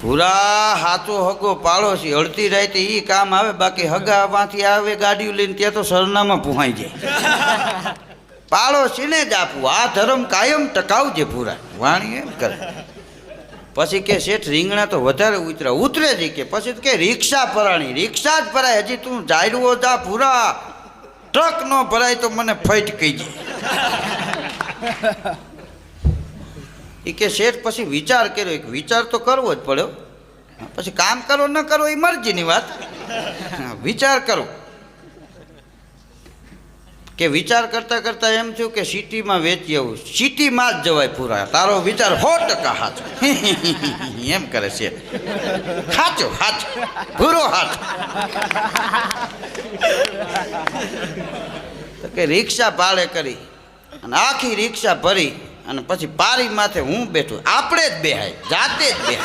ભૂરા હાચો હગો પાડોશી અડધી રાતે ઈ કામ આવે, બાકી હગામાંથી આવે ગાડીઓ લઈને ત્યાં તો સરનામાં પુહાઈ જાય. પાડોશીને જ આપવું, આ ધર્મ કાયમ ટકાવજે ભૂરા. વાણી એમ કરે. પછી કે શેઠ રીંગણા તો વધારે ઉતરે જ કે પછી કે રિક્ષા પરાણી, રિક્ષા જ ભરાય. હજી તું જાયરુઓ જા ભૂરા, ટ્રક નો ભરાય તો મને ફઈટ કહી જાય. એ કે શેઠ પછી વિચાર કર્યો, એક વિચાર તો કરવો જ પડ્યો. પછી કામ કરો ન કરો એ મરજીની વાત, વિચાર કરો. કે વિચાર કરતા કરતા એમ થયું કે સિટીમાં વેચી આવું. સિટીમાં જ જવાય પૂરા, તારો વિચાર 100% સાચો. એમ કરે છે. સાચો સાચો પૂરો સાચો. તો કે રિક્ષા ભાડે કરી અને આખી રિક્ષા ભરી અને પછી પારી માથે હું બેઠું. આપણે જ બેહાય, જાતે જ બેહાય.